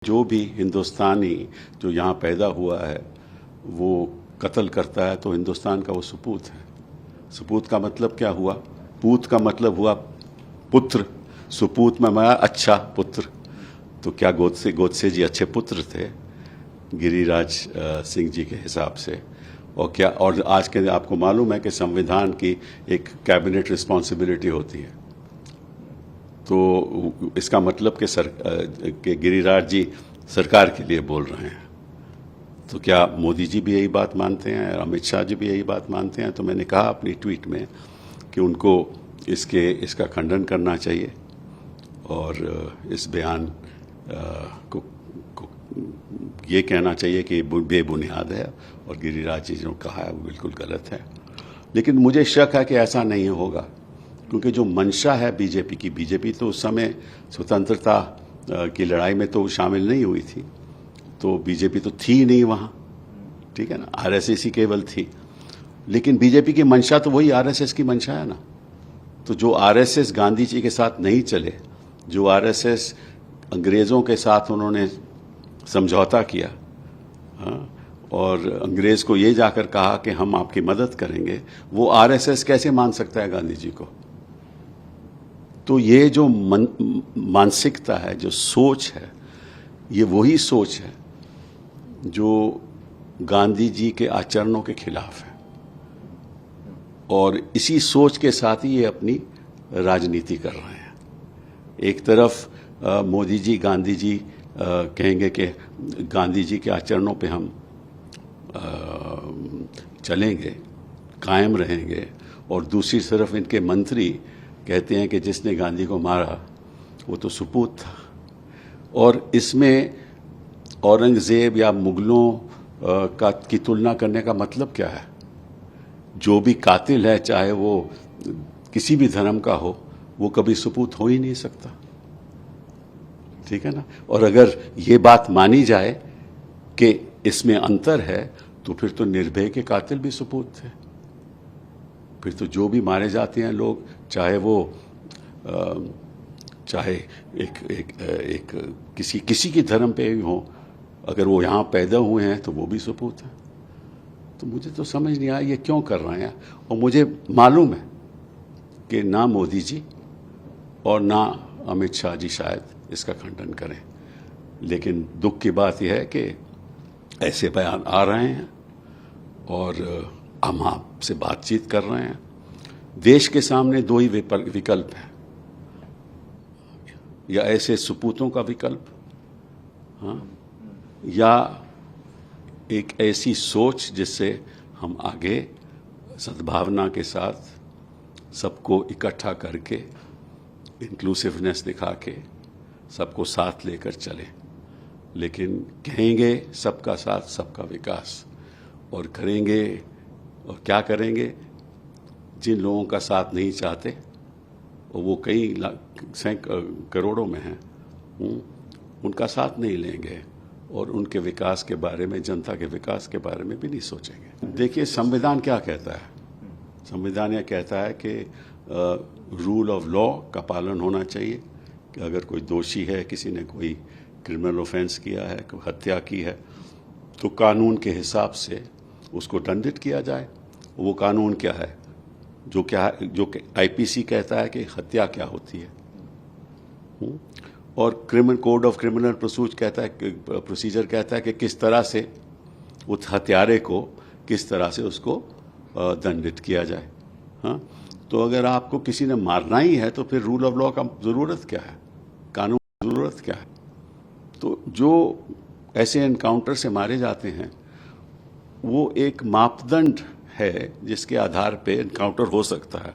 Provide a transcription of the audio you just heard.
जो भी हिंदुस्तानी जो यहाँ पैदा हुआ है वो कत्ल करता है तो हिंदुस्तान का वो सपूत है। सपूत का मतलब क्या हुआ? पूत का मतलब हुआ पुत्र, सुपूत में माया अच्छा पुत्र। तो क्या गोडसे जी अच्छे पुत्र थे गिरिराज सिंह जी के हिसाब से? और क्या, और आज के आपको मालूम है कि संविधान की एक कैबिनेट रिस्पॉन्सिबिलिटी होती है, तो इसका मतलब कि गिरिराज जी सरकार के लिए बोल रहे हैं। तो क्या मोदी जी भी यही बात मानते हैं, अमित शाह जी भी यही बात मानते हैं? तो मैंने कहा अपनी ट्वीट में कि उनको इसका खंडन करना चाहिए और इस बयान को ये कहना चाहिए कि बेबुनियाद है और गिरिराज जी जो कहा है वो बिल्कुल गलत है। लेकिन मुझे शक है कि ऐसा नहीं होगा, क्योंकि जो मंशा है बीजेपी तो उस समय स्वतंत्रता की लड़ाई में तो शामिल नहीं हुई थी, तो बीजेपी तो थी नहीं वहाँ, ठीक है ना, आरएसएस ही केवल थी। लेकिन बीजेपी की मंशा तो वही आरएसएस की मंशा है ना। तो जो आरएसएस गांधी जी के साथ नहीं चले, जो आरएसएस अंग्रेज़ों के साथ उन्होंने समझौता किया, हाँ, और अंग्रेज़ को ये जाकर कहा कि हम आपकी मदद करेंगे, वो आरएसएस कैसे मान सकता है गांधी जी को? तो ये जो मानसिकता है, जो सोच है, ये वही सोच है जो गांधी जी के आचरणों के खिलाफ है, और इसी सोच के साथ ही ये अपनी राजनीति कर रहे हैं। एक तरफ मोदी जी गांधी जी कहेंगे कि गांधी जी के आचरणों पे हम चलेंगे, कायम रहेंगे, और दूसरी तरफ इनके मंत्री कहते हैं कि जिसने गांधी को मारा वो तो सुपूत था। और इसमें औरंगज़ेब या मुगलों की तुलना करने का मतलब क्या है? जो भी कातिल है, चाहे वो किसी भी धर्म का हो, वो कभी सुपूत हो ही नहीं सकता, ठीक है ना। और अगर ये बात मानी जाए कि इसमें अंतर है, तो फिर तो निर्भय के कातिल भी सुपूत थे। फिर तो जो भी मारे जाते हैं लोग, चाहे वो चाहे एक किसी की धर्म पे भी हो, अगर वो यहाँ पैदा हुए हैं तो वो भी सुपूत हैं। तो मुझे तो समझ नहीं आया ये क्यों कर रहे हैं। और मुझे मालूम है कि ना मोदी जी और ना अमित शाह जी शायद इसका खंडन करें, लेकिन दुख की बात यह है कि ऐसे बयान आ रहे हैं और हम आपसे बातचीत कर रहे हैं। देश के सामने दो ही विकल्प हैं, या ऐसे सुपूतों का विकल्प, हाँ, या एक ऐसी सोच जिससे हम आगे सद्भावना के साथ सबको इकट्ठा करके, इंक्लूसिवनेस दिखा के सबको साथ लेकर चलें। लेकिन कहेंगे सबका साथ सबका विकास, और करेंगे, और क्या करेंगे? जिन लोगों का साथ नहीं चाहते, और वो कई करोड़ों में हैं, उनका साथ नहीं लेंगे और उनके विकास के बारे में, जनता के विकास के बारे में भी नहीं सोचेंगे। देखिए संविधान क्या कहता है? संविधान यह कहता है कि रूल ऑफ लॉ का पालन होना चाहिए, कि अगर कोई दोषी है, किसी ने कोई क्रिमिनल ऑफेंस किया है, कोई हत्या की है, तो कानून के हिसाब से उसको दंडित किया जाए। वो कानून क्या है? जो आईपीसी कहता है कि हत्या क्या होती है, और कोड ऑफ क्रिमिनल प्रोसीजर कहता है कि किस तरह से उस हत्यारे को, किस तरह से उसको दंडित किया जाए। हाँ, तो अगर आपको किसी ने मारना ही है तो फिर रूल ऑफ लॉ का ज़रूरत क्या है? कानून की ज़रूरत क्या है? तो जो ऐसे एनकाउंटर से मारे जाते हैं, वो एक मापदंड है जिसके आधार पे एनकाउंटर हो सकता है।